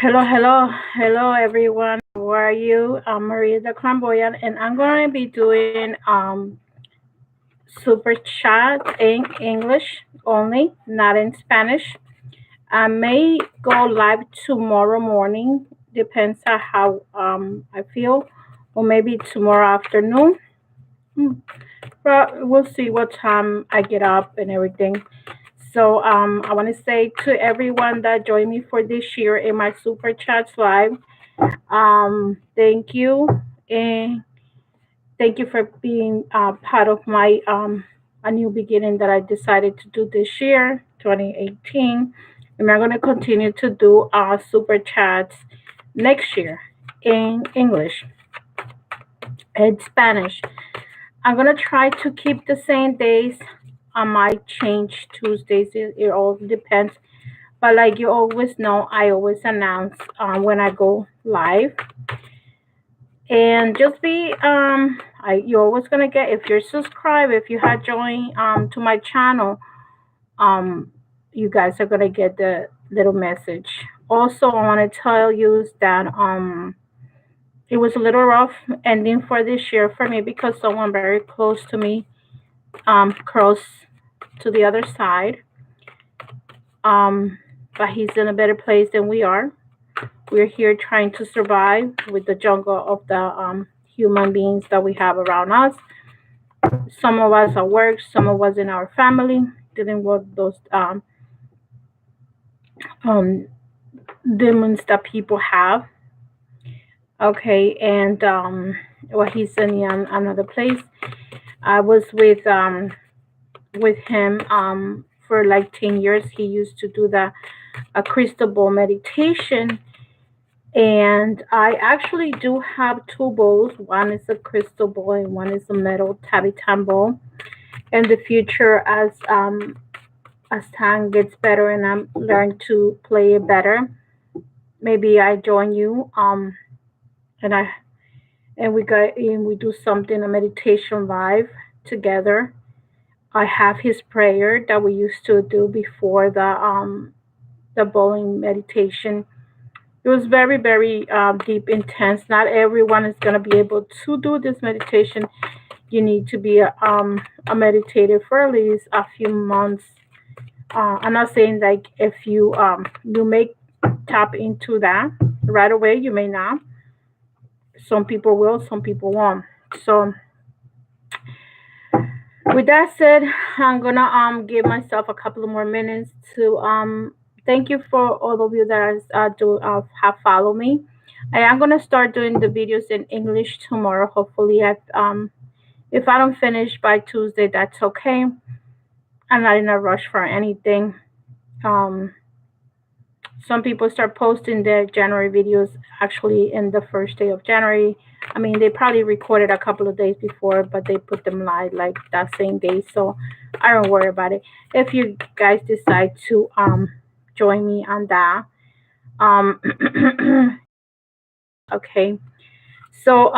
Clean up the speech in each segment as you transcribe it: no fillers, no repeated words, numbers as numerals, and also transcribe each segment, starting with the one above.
Hello everyone. How are you? I'm Maria the Clamboyant, and I'm going to be doing super chat in English only, not in Spanish. I may go live tomorrow morning, depends on how I feel, or maybe tomorrow afternoon. Hmm, But we'll see what time I get up and everything. So I want to say to everyone that joined me for this year in my super chats live. Thank you, and thank you for being part of my a new beginning that I decided to do this year, 2018, and I'm going to continue to do super chats next year in English and Spanish. I'm gonna try to keep the same days. I might change Tuesdays. It all depends. But like you always know, I always announce when I go live. And just be you're always gonna get, if you're subscribed, if you had joined to my channel, um you guys are gonna get the little message. Also, I want to tell you that it was a little rough ending for this year for me because someone very close to me crossed to the other side. um but he's in a better place than we are. We're here trying to survive with the jungle of the human beings that we have around us. Some of us at work, some of us in our family, dealing with those um, demons that people have. Okay, and well, he's in another place. I was with him for like 10 years. He used to do the a crystal ball meditation. And I actually do have two bowls. One is a crystal ball and one is a metal tabitan bowl. In the future, as time gets better and I'm learn to play it better, maybe I join you. And I and we do something, a meditation live together. I have his prayer that we used to do before the bowling meditation. It was very deep, intense. Not everyone is going to be able to do this meditation. You need to be a meditator for at least a few months. I'm not saying like if you may tap into that right away, you may not. Some people will, some people won't. So with that said, I'm gonna give myself a couple of more minutes to thank you for all of you that do have followed me. I am gonna start doing the videos in English tomorrow. Hopefully, if I don't finish by Tuesday, that's okay. I'm not in a rush for anything. Um, some people start posting their January videos actually in the first day of January. I mean, they probably recorded a couple of days before, but they put them live like that same day. So I don't worry about it. If you guys decide to join me on that, um, okay. So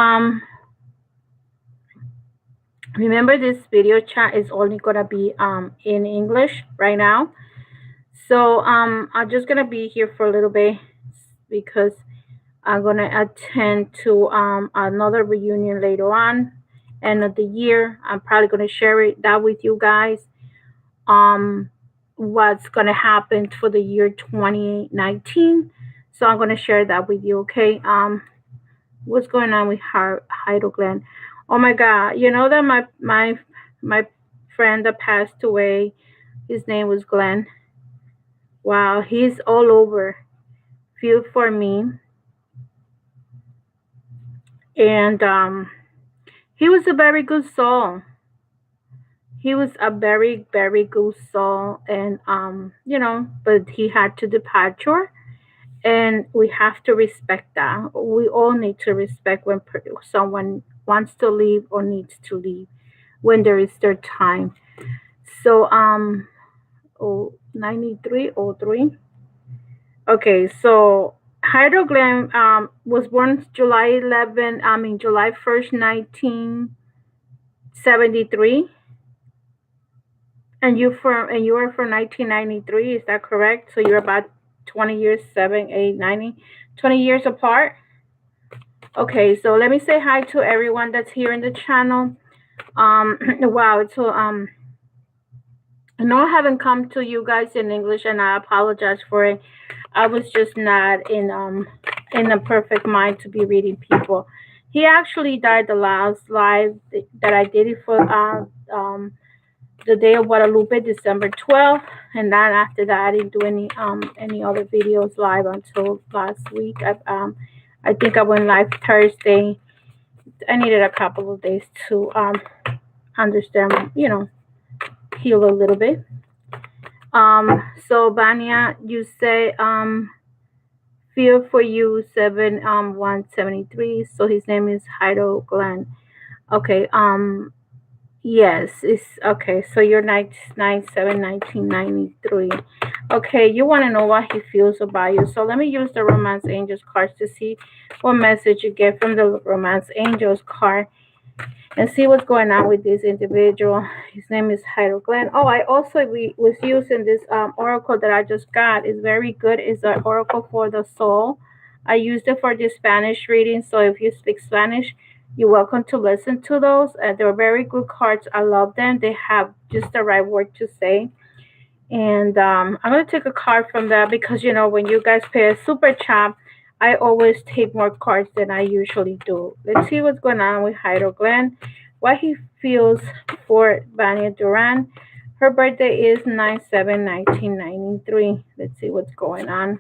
remember this video chat is only gonna be in English right now. So I'm just gonna be here for a little bit because I'm gonna attend to another reunion later on, end of the year. I'm probably gonna share that with you guys. Um, what's gonna happen for the year 2019? So I'm gonna share that with you. Okay. What's going on with Heido Glenn? Oh my God! You know that my friend that passed away, his name was Glenn. Wow, he's all over. Feel for me, and he was a very good soul. He was a very good soul, and but he had to departure, and we have to respect that. We all need to respect when someone wants to leave or needs to leave when there is their time. So oh, 9303. Okay, so Hydro Glenn was born July 1st, 1973. And you are from 1993, is that correct? So you're about 20 years, 7, 8, 90, 20 years apart. Okay, so let me say hi to everyone that's here in the channel. Wow, so I know I haven't come to you guys in English, and I apologize for it. I was just not in a perfect mind to be reading people. He actually died the last live that I did it for the day of Guadalupe, December 12th, and then after that I didn't do any other videos live until last week. I think I went live Thursday. I needed a couple of days to understand, heal a little bit. So Banya, you say feel for you 173. So his name is Heido Glenn. Okay. Yes, it's okay. So you're 1993. Okay, you want to know what he feels about you. So let me use the Romance Angels cards to see what message you get from the Romance Angels card and see what's going on with this individual. His name is Hyro Glenn. Oh, I also was using this oracle that I just got. It's very good. It's an oracle for the soul. I used it for the Spanish reading. So if you speak Spanish, you're welcome to listen to those. They're very good cards. I love them. They have just the right word to say. And I'm going to take a card from that because, when you guys pay a super chat, I always take more cards than I usually do. Let's see what's going on with Hyro Glenn, what he feels for Vania Duran. Her birthday is 9/7/1993. Let's see what's going on.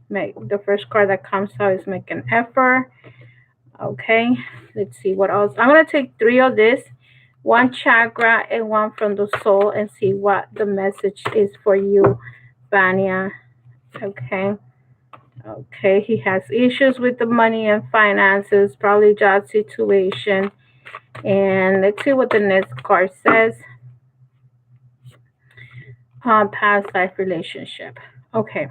The first card that comes out is make an effort. Okay, let's see what else. I'm going to take 3 of this, 1 chakra and 1 from the soul, and see what the message is for you, Vania. Okay. Okay, he has issues with the money and finances, probably job situation. And let's see what the next card says. Past life relationship. Okay.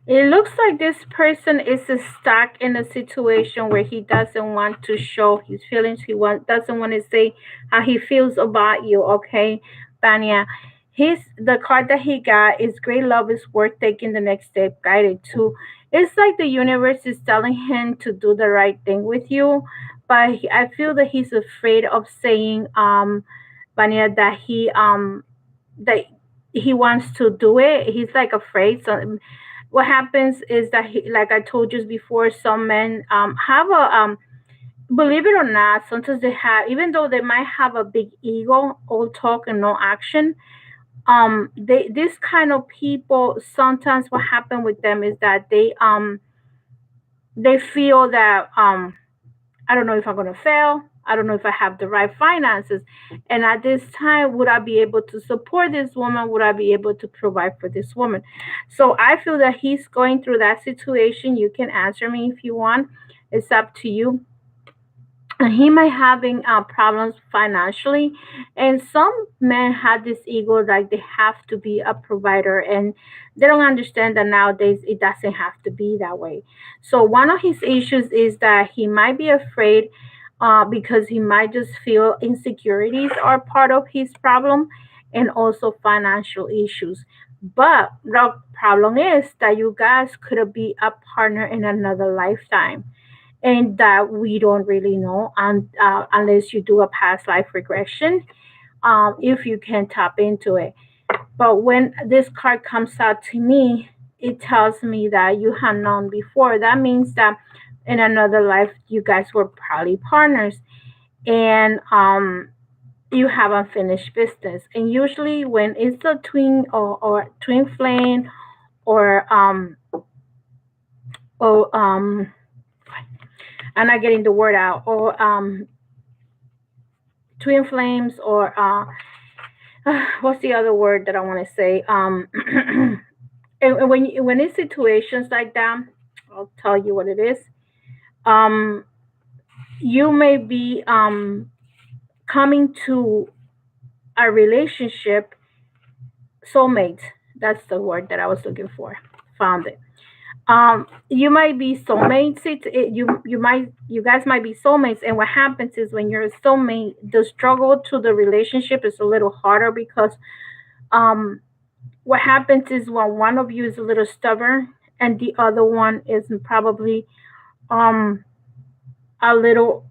It looks like this person is stuck in a situation where he doesn't want to show his feelings. Doesn't want to say how he feels about you. Okay, Vania. The card that he got is great love is worth taking the next step, guided to. It's like the universe is telling him to do the right thing with you, but I feel that he's afraid of saying, Vania, that he wants to do it. He's like afraid. So what happens is that like I told you before, some men have a believe it or not, sometimes they have, even though they might have a big ego, all talk and no action. This kind of people, sometimes what happen with them is that they feel that I don't know if I'm going to fail. I don't know if I have the right finances. And at this time, would I be able to support this woman? Would I be able to provide for this woman? So I feel that he's going through that situation. You can answer me if you want. It's up to you. And he might having problems financially, and some men have this ego like they have to be a provider, and they don't understand that nowadays it doesn't have to be that way. So one of his issues is that he might be afraid because he might just feel insecurities are part of his problem, and also financial issues. But the problem is that you guys could be a partner in another lifetime, and that we don't really know unless you do a past life regression, if you can tap into it. But when this card comes out to me, it tells me that you have known before. That means that in another life you guys were probably partners, and you have unfinished business. And usually when it's a twin or twin flame, or or I'm not getting the word out, or twin flames, or what's the other word that I want to say? And when it's situations like that, I'll tell you what it is. Um, you may be coming to a relationship, soulmate. That's the word that I was looking for. Found it. You might be soulmates. You guys might be soulmates, and what happens is when you're a soulmate, the struggle to the relationship is a little harder because um what happens is when one of you is a little stubborn and the other one is probably um a little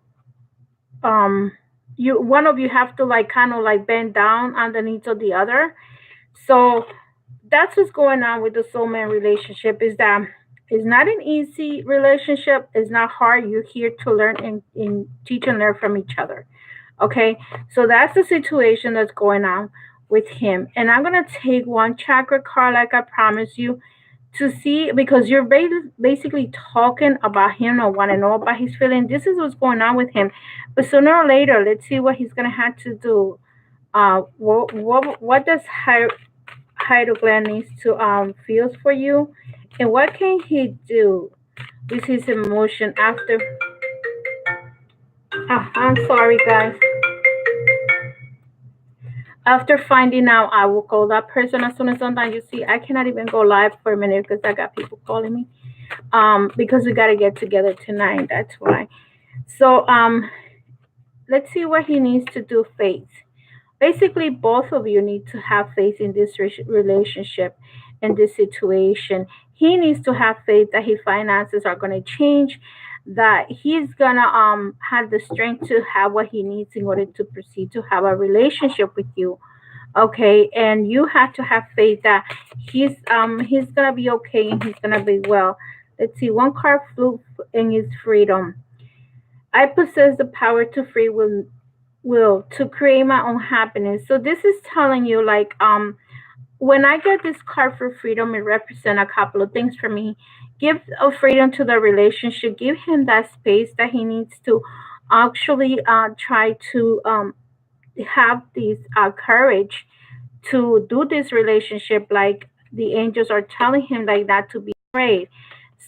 you one of you have to like kind of like bend down underneath of the other. So that's what's going on with the soulmate relationship is that it's not an easy relationship. It's not hard. You're here to learn and teach and learn from each other. Okay, so that's the situation that's going on with him. And I'm gonna take one chakra card, like I promised you, to see because you're basically talking about him or want to know about his feeling. This is what's going on with him. But sooner or later, let's see what he's gonna have to do. What does Hydrogland needs to feels for you, and what can he do with his emotion after? I'm sorry, guys. After finding out, I will call that person as soon as I'm done. You see, I cannot even go live for a minute because I got people calling me. Because we gotta get together tonight. That's why. So let's see what he needs to do. Faith. Basically, both of you need to have faith in this relationship, in this situation. He needs to have faith that his finances are going to change, that he's going to have the strength to have what he needs in order to proceed to have a relationship with you. Okay, and you have to have faith that he's going to be okay and he's going to be well. Let's see, one card flew in his freedom. I possess the power to free will to create my own happiness. So this is telling you like when I get this card for freedom, it represents a couple of things for me. Give a freedom to the relationship. Give him that space that he needs to actually try to have this courage to do this relationship. Like the angels are telling him like that to be afraid.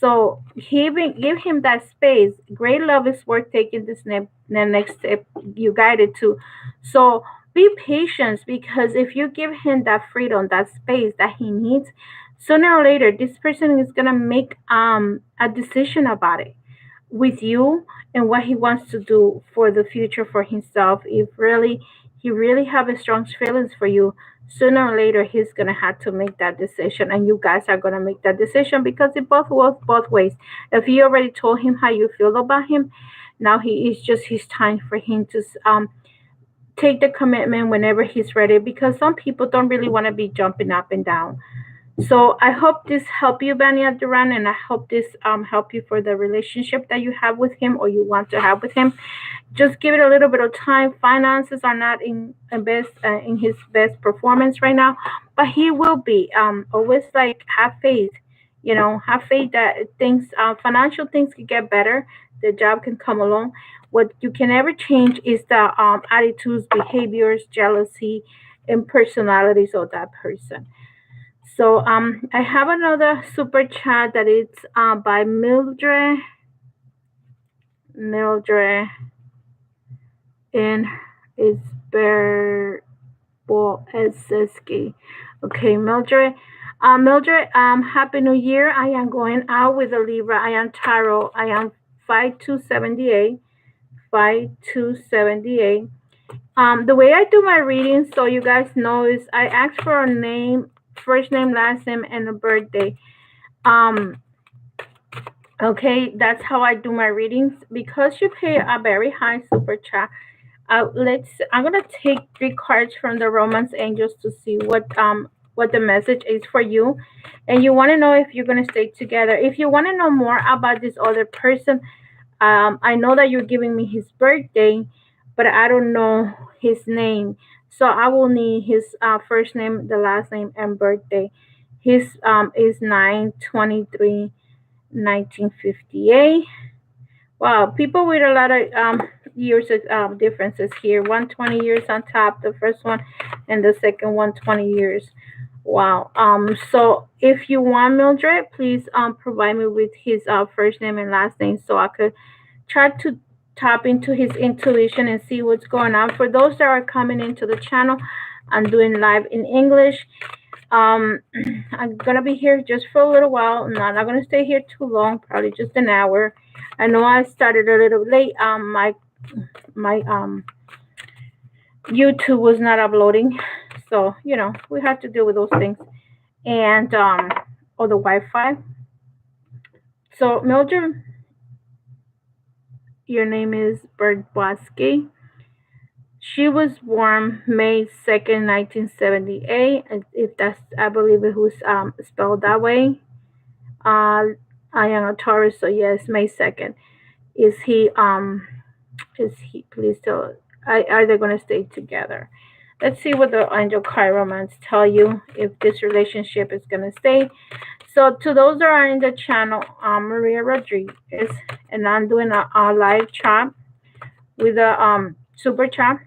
So give him that space. Great love is worth taking this the next step you guided to. So be patient because if you give him that freedom, that space that he needs, sooner or later this person is gonna make a decision about it with you and what he wants to do for the future for himself. If really he really have a strong feelings for you, sooner or later he's gonna have to make that decision, and you guys are gonna make that decision because it both works both ways. If you already told him how you feel about him, now he is just his time for him to take the commitment whenever he's ready. Because some people don't really want to be jumping up and down. So I hope this help you, Bania Duran, and I hope this help you for the relationship that you have with him or you want to have with him. Just give it a little bit of time. Finances are not in his best performance right now, but he will be. Always like have faith. You know, have faith that things, financial things can get better. The job can come along. What you can never change is the attitudes, behaviors, jealousy, and personalities of that person. So I have another super chat that is by Mildred, and it's Berboeski. Okay, Mildred. Mildred, Happy New Year. I am going out with a Libra. I am Tarot. I am 5278. 5278. The way I do my readings, so you guys know, is I ask for a name, first name, last name, and a birthday. Um, okay, that's how I do my readings. Because you pay a very high super chat, I'm gonna take 3 cards from the Romance Angels to see what the message is for you, and you want to know if you're gonna stay together. If you want to know more about this other person, I know that you're giving me his birthday, but I don't know his name. So I will need his first name, the last name, and birthday. His is 9/23, 1958. Wow, people with a lot of years of differences here. 120 years on top, the first one, and the second one 20 years. Wow. So if you want Mildred, please provide me with his first name and last name so I could try to tap into his intuition and see what's going on. For those that are coming into the channel, I'm doing live in English. Um, I'm gonna be here just for a little while. I'm not gonna stay here too long, probably just an hour. I know I started a little late. My YouTube was not uploading, so we have to deal with those things. and or the Wi-Fi. So Mildred, your name is Birdwaski. She was born May 2nd, 1978. If that's, I believe it was spelled that way. I am a Taurus, so yes, May 2nd. Is he? Is he? Please tell. Are they going to stay together? Let's see what the angel chiromancer tell you if this relationship is going to stay. So to those that are in the channel, I'm Maria Rodriguez, and I'm doing a live chat with a super chat,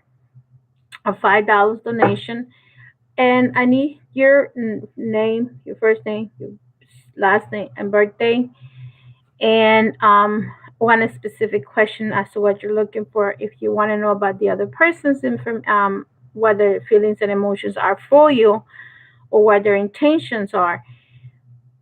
a $5 donation, and I need your name, your first name, your last name, and birthday, and one specific question as to what you're looking for. If you want to know about the other person's what their feelings and emotions are for you, or what their intentions are,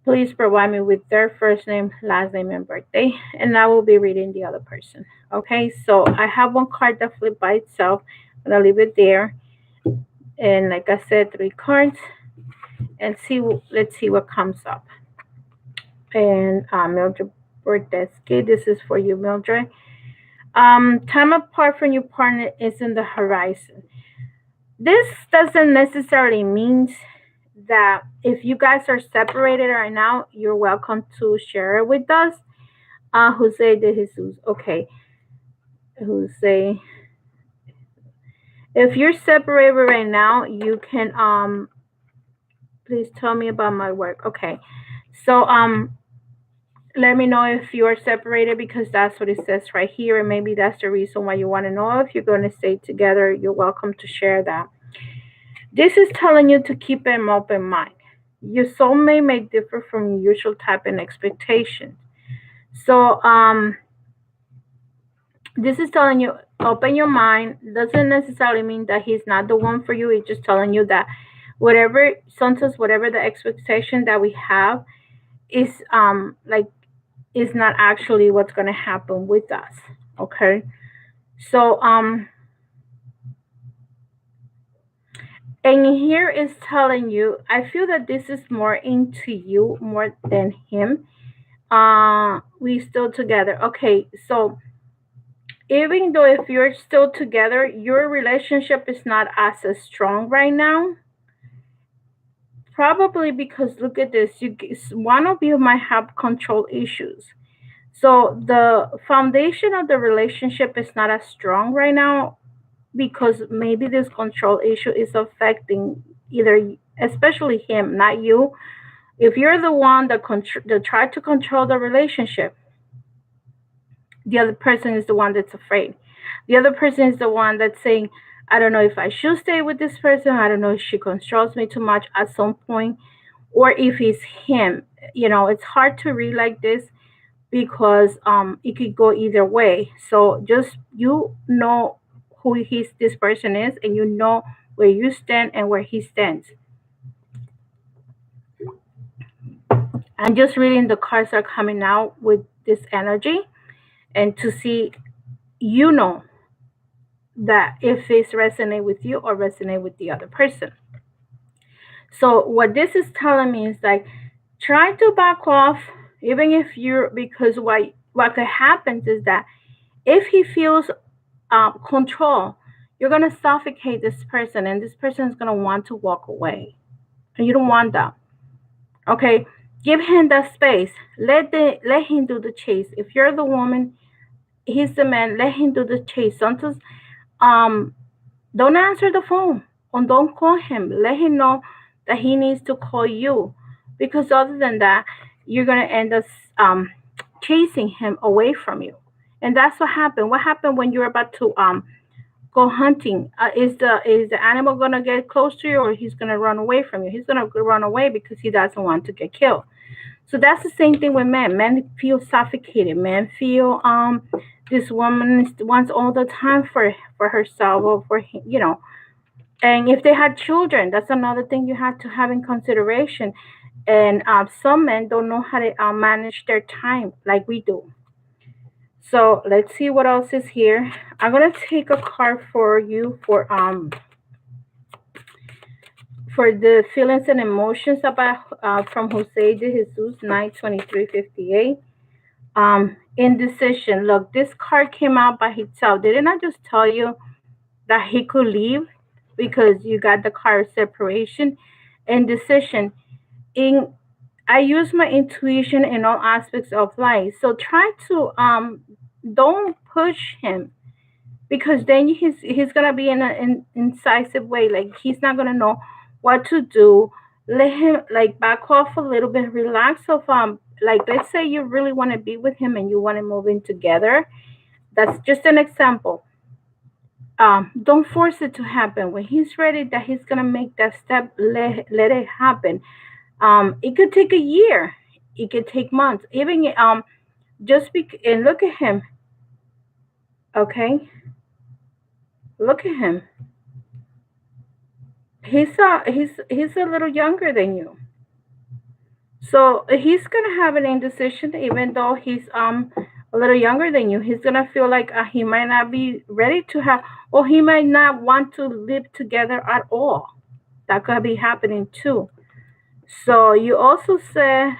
please provide me with their first name, last name, and birthday, and I will be reading the other person. Okay, so I have one card that flipped by itself. I'm gonna leave it there, and like I said, 3 cards, and let's see what comes up. And Mildred Bordetsky, this is for you, Mildred. Time apart from your partner is in the horizon. This doesn't necessarily mean that if you guys are separated right now, you're welcome to share it with us. Jose de Jesus. Okay. Jose. If you're separated right now, you can please tell me about my work. Okay. So let me know if you are separated, because that's what it says right here, and maybe that's the reason why you want to know if you're going to stay together. You're welcome to share that. This is telling you to keep an open mind. Your soulmate may differ from your usual type and expectations. So this is telling you open your mind. Doesn't necessarily mean that he's not the one for you. It's just telling you that sometimes whatever the expectation that we have is like is not actually what's going to happen with us. Okay, so and here is telling you, I feel that this is more into you more than him. We still together. Okay, so even though if you're still together, your relationship is not as strong right now. Probably because look at this, one of you might have control issues. So the foundation of the relationship is not as strong right now, because maybe this control issue is affecting either, especially him, not you. If you're the one that tried to control the relationship, the other person is the one that's afraid. The other person is the one that's saying, I don't know if I should stay with this person. I don't know if she controls me too much at some point, or if it's him. It's hard to read like this because it could go either way. So just who this person is, and you know where you stand and where he stands. I'm just reading the cards that are coming out with this energy, and to see, you know, that if this resonate with you or resonate with the other person. So what this is telling me is like, try to back off, even if you're, because what could happen is that if he feels control, you're gonna suffocate this person, and this person is gonna want to walk away, and you don't want that. Okay, give him that space. Let him do the chase. If you're the woman, he's the man. Let him do the chase. Sometimes, um, don't answer the phone or don't call him. Let him know that he needs to call you, because other than that, you're gonna end up chasing him away from you, and that's what happened. What happened when you're about to go hunting? Is the animal gonna get close to you, or he's gonna run away from you? He's gonna run away because he doesn't want to get killed. So that's the same thing with men. Men feel suffocated. Men feel this woman wants all the time for herself or for him, And if they had children, that's another thing you have to have in consideration. And some men don't know how to manage their time like we do. So let's see what else is here. I'm gonna take a card for you for the feelings and emotions about from Jose de Jesus 9:23:58. Indecision. Look, this card came out by itself. Didn't I just tell you that he could leave because you got the card separation? Indecision. In I use my intuition in all aspects of life. So try to don't push him because then he's gonna be in an incisive way. Like he's not gonna know what to do. Let him like back off a little bit, relax. So like let's say you really want to be with him and you want to move in together. That's just an example. Don't force it to happen. When he's ready, that he's gonna make that step. Let it happen. It could take a year. It could take months. Even and look at him. Okay, look at him. He's a little younger than you. So he's gonna have an indecision, even though he's a little younger than you. He's gonna feel like he might not be ready to have, or he might not want to live together at all. That could be happening too. So you also said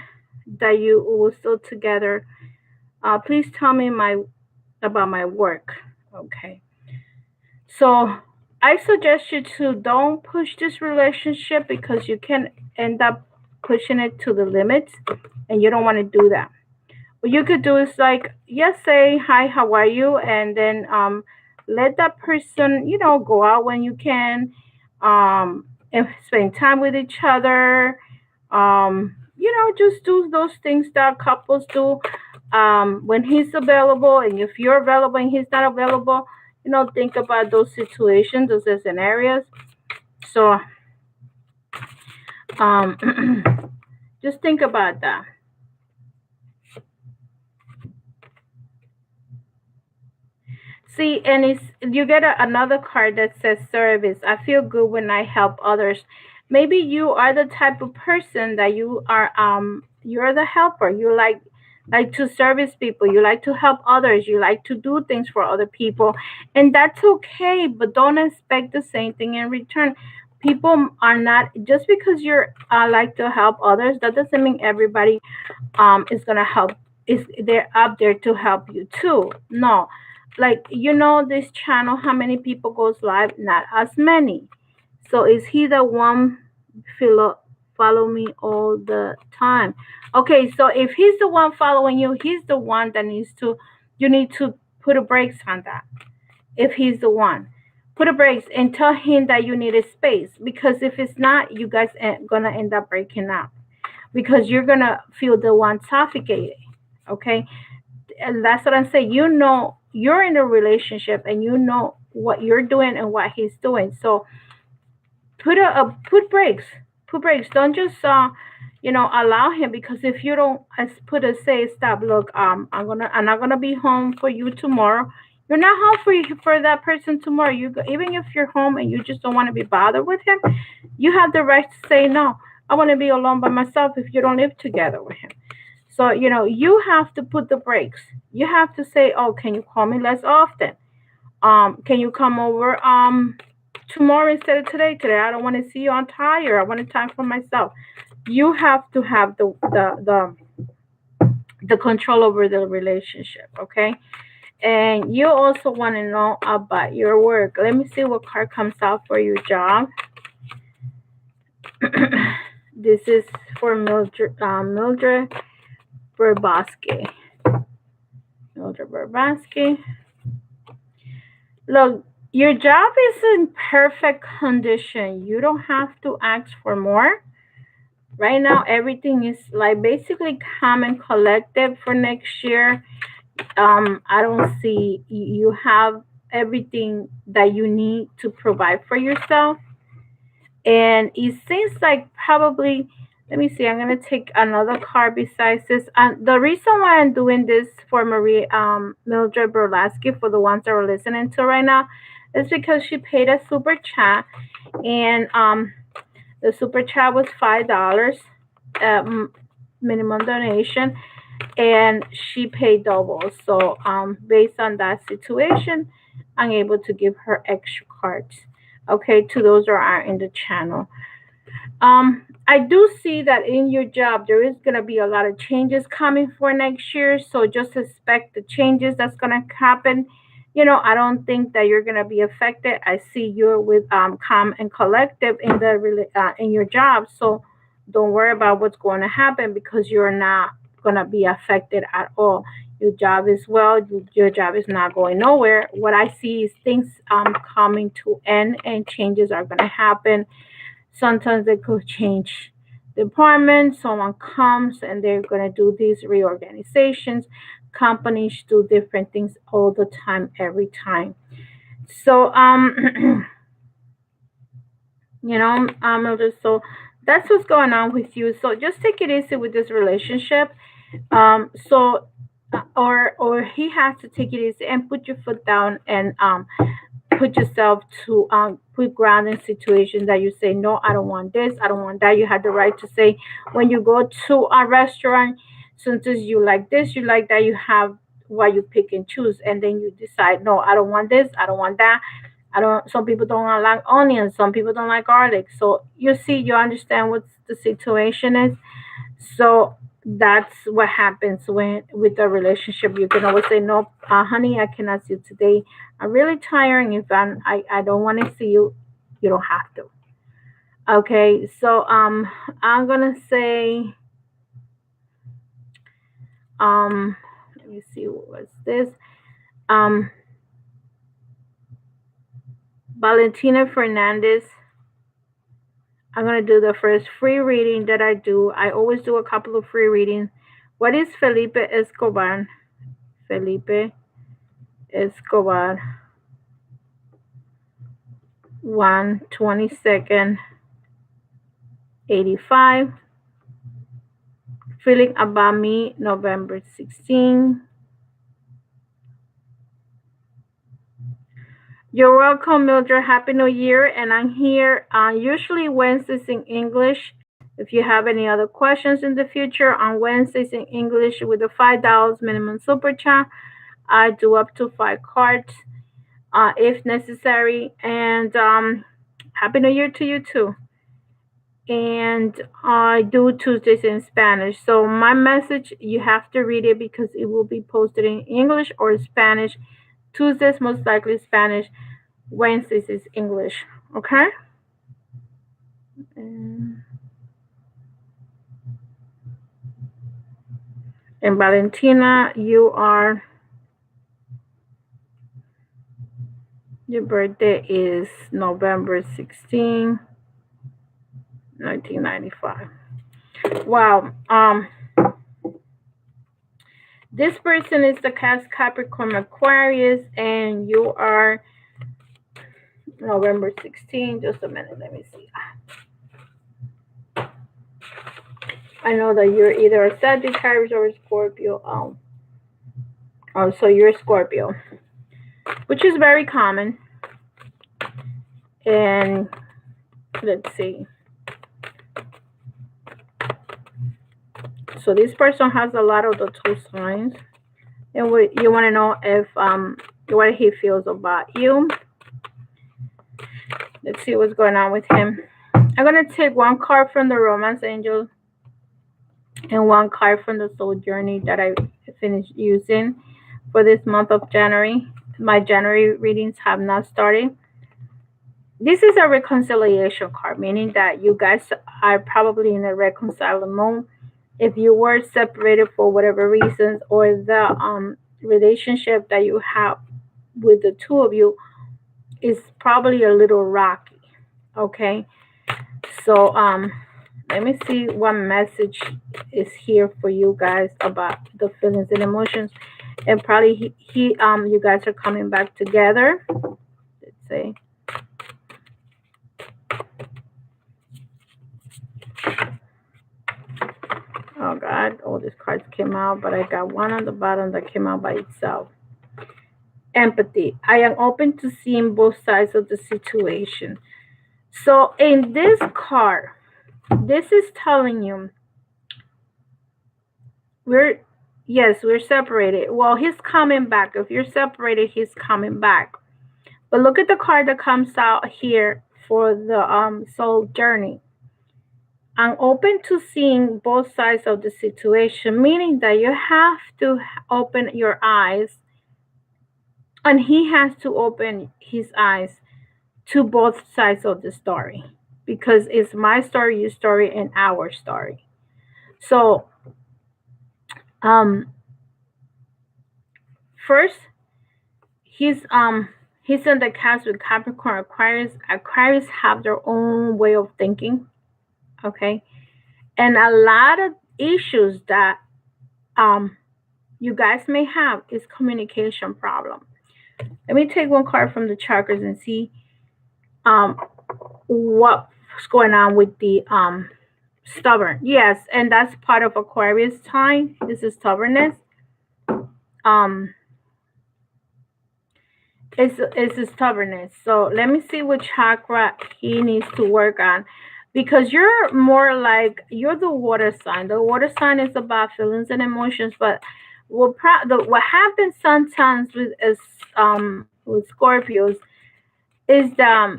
that you were still together. Please tell me my about my work. Okay. So I suggest you to don't push this relationship because you can end up pushing it to the limits and you don't want to do that. What you could do is like, yes, say hi, how are you? And then let that person, go out when you can, and spend time with each other. Just do those things that couples do when he's available, and if you're available and he's not available, think about those situations, those scenarios. So um, just think about that. See, and you get another card that says service. I feel good when I help others. Maybe you are the type of person that you're the helper. You like to service people. You like to help others. You like to do things for other people, and that's okay. But don't expect the same thing in return. People are not just because you're like to help others. That doesn't mean everybody is gonna help. Is they're up there to help you too? No, like this channel, how many people goes live? Not as many. So is he the one follow me all the time? Okay, so if he's the one following you, he's the one that you need to put a brakes on that. If he's the one, put a brakes and tell him that you need a space, because if it's not, you guys are gonna end up breaking up because you're gonna feel the one suffocated. Okay, and that's what I'm saying. You're in a relationship and you know what you're doing and what he's doing. So put brakes. Put brakes. Don't just allow him, because if you don't put a say stop, look, I'm not gonna be home for you tomorrow. You're not home for that person tomorrow. Even if you're home and you just don't want to be bothered with him, you have the right to say no. I want to be alone by myself if you don't live together with him. So, you have to put the brakes. You have to say, oh, can you call me less often? Can you come over tomorrow instead of today? Today I don't want to see you. I'm tired. I want time for myself. You have to have the control over the relationship, okay? And you also want to know about your work. Let me see what card comes out for your job. This is for Mildred Verbaski. Mildred Verbaski. Look, your job is in perfect condition. You don't have to ask for more. Right now, everything is like basically calm and collective for next year. I don't see you have everything that you need to provide for yourself. And it seems like probably, let me see, I'm going to take another card besides this. The reason why I'm doing this for Mildred Berlasky, for the ones that are listening to right now, is because she paid a super chat. And the super chat was $5 minimum donation. And she paid double. So based on that situation, I'm able to give her extra cards. Okay, to those that are in the channel. I do see that in your job there is gonna be a lot of changes coming for next year. So just expect the changes that's gonna happen. I don't think that you're gonna be affected. I see you're with calm and collective in in your job. So don't worry about what's going to happen because you're not gonna be affected at all. Your job is well. Your job is not going nowhere. What I see is things coming to end and changes are gonna happen. Sometimes they could change department. Someone comes and they're going to do these reorganizations. Companies do different things all the time, every time. So, so that's what's going on with you. So just take it easy with this relationship. Or he has to take it easy and put your foot down and put yourself to put ground in situations that you say, no, I don't want this, I don't want that. You have the right to say when you go to a restaurant, sometimes you like this, you like that, you have what you pick and choose, and then you decide, no, I don't want this, I don't want that. I don't. Some people don't like onions, some people don't like garlic. So you see, you understand what the situation is. So that's what happens when with a relationship. You can always say, "No, honey, I cannot see you today. I'm really tired. If I don't want to see you, you don't have to." Okay, so I'm gonna say let me see what was this. Um, Valentina Fernandez. I'm gonna do the first free reading that I do. I always do a couple of free readings. What is Felipe Escobar? Felipe Escobar. 1/22nd, 85. Feeling about me, November 16. You're welcome, Mildred. Happy New Year. And I'm here usually Wednesdays in English. If you have any other questions in the future, on Wednesdays in English with the $5 minimum super chat, I do up to 5 cards if necessary. And Happy New Year to you too. And I do Tuesdays in Spanish. So my message, you have to read it because it will be posted in English or Spanish. Tuesdays most likely Spanish. Wednesdays is English. Okay. And Valentina, your birthday is November 16, 1995. Wow. This person is the cast Capricorn Aquarius, and you are November 16. Just a minute, let me see. I know that you're either a Sagittarius or a Scorpio. So you're a Scorpio, which is very common. And let's see. So this person has a lot of the two signs, and you want to know if what he feels about you. Let's see what's going on with him. I'm gonna take one card from the Romance Angel and one card from the Soul Journey that I finished using for this month of January. My January readings have not started. This is a reconciliation card, meaning that you guys are probably in a reconciling mode. If you were separated for whatever reasons, or the relationship that you have with the two of you is probably a little rocky. Okay, so let me see what message is here for you guys about the feelings and emotions, and probably you guys are coming back together. Let's see. Oh God, all these cards came out, but I got one on the bottom that came out by itself. Empathy. I am open to seeing both sides of the situation. So in this card, this is telling you we're separated. Well, he's coming back. If you're separated, he's coming back. But look at the card that comes out here for the soul journey. I'm open to seeing both sides of the situation, meaning that you have to open your eyes, and he has to open his eyes to both sides of the story, because it's my story, your story, and our story. So, um, first, he's in the cast with Capricorn Aquarius. Aquarius have their own way of thinking, okay, and a lot of issues that um you guys may have is communication problem. Let me take one card from the chakras and see um what's going on with the stubborn. Yes, and that's part of Aquarius time. This is stubbornness. Um it's a stubbornness. So let me see what chakra he needs to work on. Because you're more like you're the water sign. The water sign is about feelings and emotions, but what happens sometimes with Scorpios is there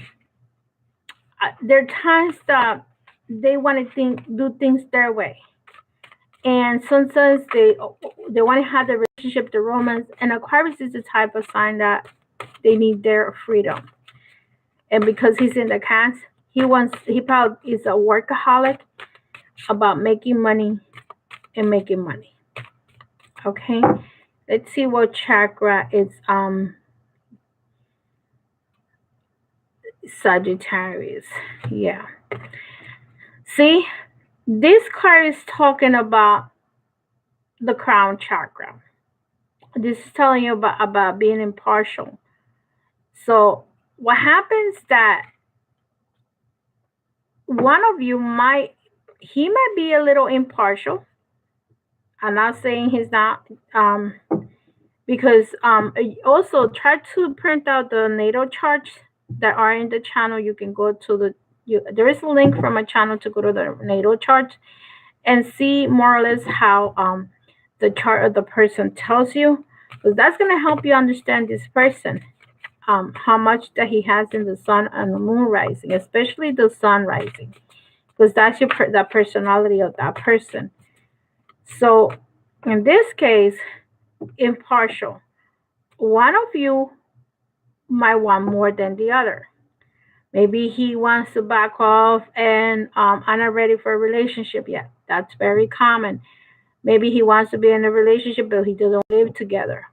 are times that they want to do things their way, and sometimes they want to have the relationship, the romance. And Aquarius is the type of sign that they need their freedom. And because he's in the cast, he probably is a workaholic about making money and making money. Okay, let's see what chakra is Sagittarius. Yeah. See, this card is talking about the crown chakra. This is telling you about being impartial. So what happens that one of you might be a little impartial. I'm not saying he's not, because also try to print out the natal charts that are in the channel. You can go to there is a link from my channel to go to the natal charts and see more or less how the chart of the person tells you, because that's going to help you understand this person, how much that he has in the sun and the moon rising, especially the sun rising, because that's the personality of that person. So in this case, impartial. One of you might want more than the other. Maybe he wants to back off and I'm not ready for a relationship yet. That's very common. Maybe he wants to be in a relationship, but he doesn't live together.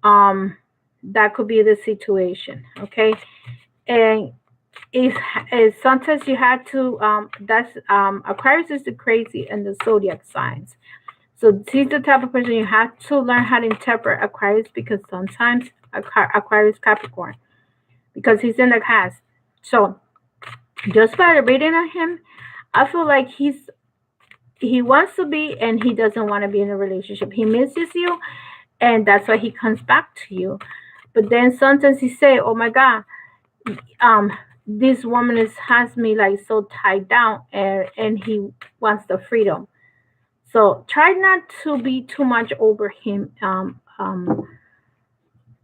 That could be the situation. Okay, and if sometimes you have to. That's Aquarius is the crazy and the zodiac signs. So he's the type of person you have to learn how to interpret Aquarius, because sometimes Aquarius Capricorn, because he's in the cast. So just by reading on him, I feel like he wants to be and he doesn't want to be in a relationship. He misses you, and that's why he comes back to you. But then sometimes he say, "Oh my God, this woman has me like so tied down," and he wants the freedom. So try not to be too much over him,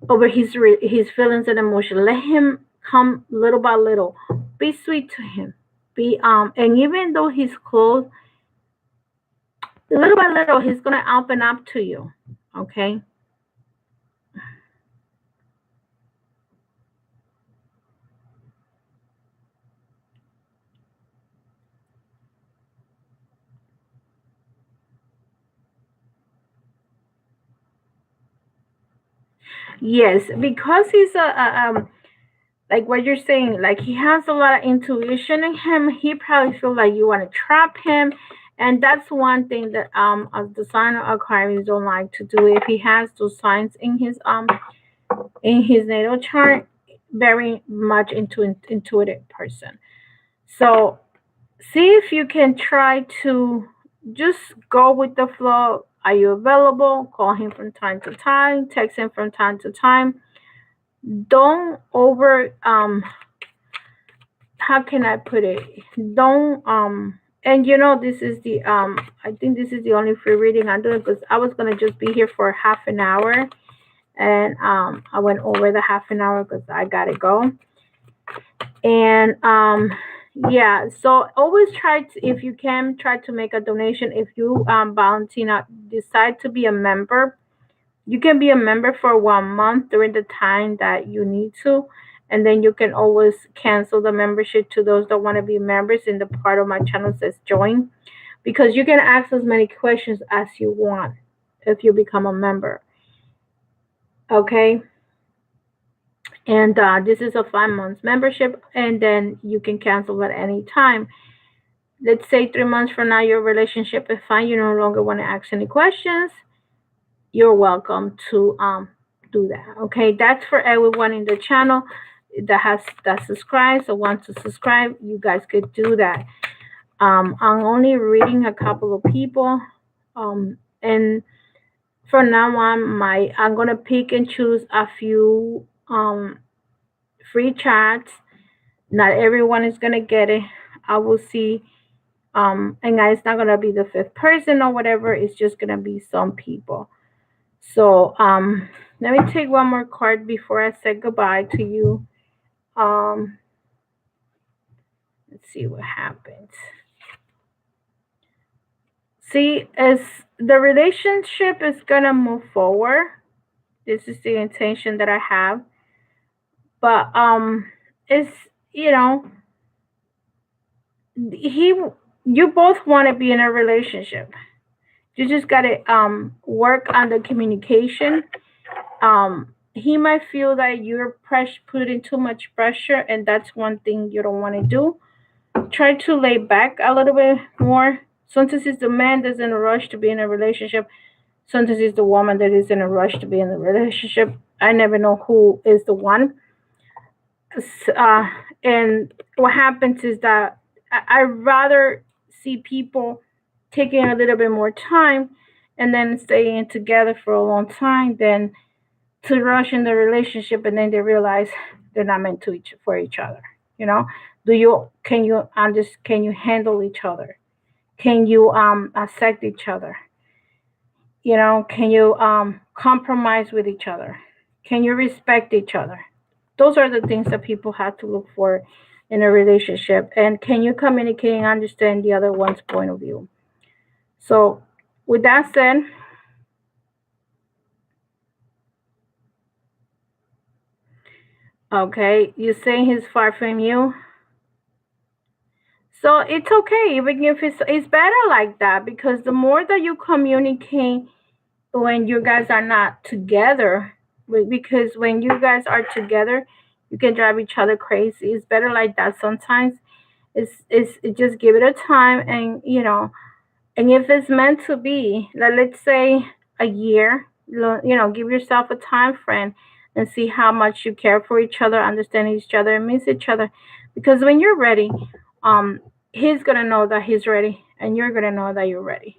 over his feelings and emotions. Let him come little by little. Be sweet to him. Be and even though he's close, little by little he's gonna open up to you. Okay. Yes, because he's like what you're saying, like he has a lot of intuition in him. He probably feel like you want to trap him, and that's one thing that the sign of Aquarius don't like to do. If he has those signs in his natal chart, very much intuitive person. So see if you can try to just go with the flow. Are you available? Call him from time to time, text him from time to time. Don't over how can I put it? Don't and this is the I think this is the only free reading I'm doing, because I was gonna just be here for half an hour, and I went over the half an hour because I gotta go. And Yeah, so always try to, if you can, try to make a donation. If you Valentina decide to be a member, you can be a member for 1 month during the time that you need to, and then you can always cancel the membership to those that want to be members. In the part of my channel says join, because you can ask as many questions as you want if you become a member. Okay, and this is a 5 months membership, and then you can cancel at any time. Let's say 3 months from now your relationship is fine, you no longer want to ask any questions, you're welcome to do that. Okay, that's for everyone in the channel that subscribes or wants to subscribe. You guys could do that. I'm only reading a couple of people, and from now on, I'm gonna pick and choose a few free chats. Not everyone is gonna get it. I will see. And it's not gonna be the fifth person or whatever. It's just gonna be some people. So let me take one more card before I say goodbye to you. Um, let's see what happens. See, as the relationship is gonna move forward, this is the intention that I have. But it's, you know, he you both want to be in a relationship. You just gotta work on the communication. He might feel that you're putting too much pressure, and that's one thing you don't want to do. Try to lay back a little bit more. Sometimes it's the man that's in a rush to be in a relationship. Sometimes it's the woman that is in a rush to be in a relationship. I never know who is the one. Uh, and what happens is that I rather see people taking a little bit more time and then staying together for a long time than to rush in the relationship and then they realize they're not meant to for each other. You know, can you handle each other? Can you accept each other? You know, can you compromise with each other? Can you respect each other? Those are the things that people have to look for in a relationship. And can you communicate and understand the other one's point of view? So, with that said, okay, you saying he's far from you. So it's okay, even if it's better like that, because the more that you communicate when you guys are not together, because when you guys are together, you can drive each other crazy. It's better like that sometimes. It just give it a time, and and if it's meant to be, like, let's say a year, give yourself a time frame and see how much you care for each other, understand each other, and miss each other. Because when you're ready, um, he's gonna know that he's ready, and you're gonna know that you're ready.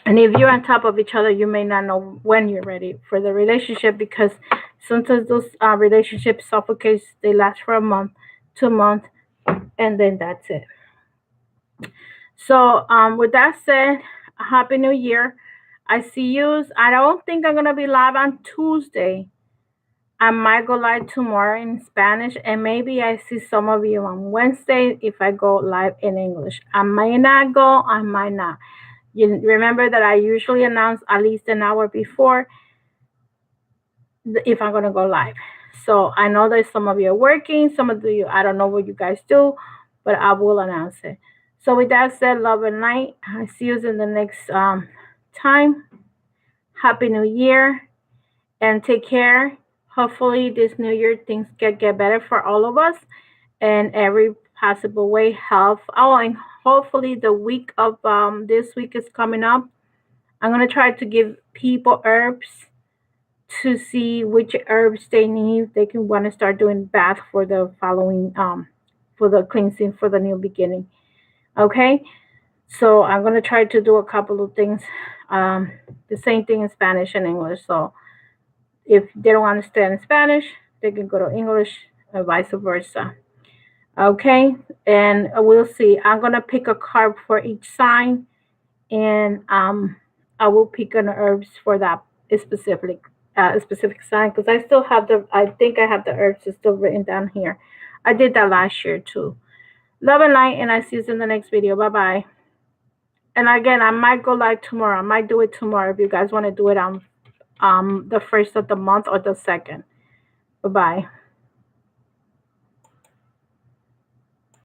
And if you're on top of each other, you may not know when you're ready for the relationship, because sometimes those relationships suffocate. They last for a month, 2 months, and then that's it. So, with that said, Happy New Year. I see you. I don't think I'm gonna be live on Tuesday. I might go live tomorrow in Spanish, and maybe I see some of you on Wednesday if I go live in English. I might not go. I might not. You remember that I usually announce at least an hour before if I'm gonna go live. So I know that some of you are working. Some of you, I don't know what you guys do, but I will announce it. So with that said, love and light. I see you in the next time. Happy New Year and take care. Hopefully this New Year things get better for all of us in every possible way. Health. Oh, and hopefully the week of this week is coming up. I'm gonna try to give people herbs to see which herbs they need. They can want to start doing bath for the following for the cleansing for the new beginning. Okay, so I'm gonna try to do a couple of things, um, the same thing in Spanish and English. So if they don't understand Spanish, they can go to English and vice versa. Okay, and we'll see. I'm gonna pick a card for each sign, and I will pick an herbs for that specific specific sign, because I still have the I think I have the herbs still written down here. I did that last year too. Love and light, and I see you in the next video. Bye bye. And again, I might go live tomorrow. I might do it tomorrow if you guys want to do it on the 1st of the month or the 2nd. Bye bye.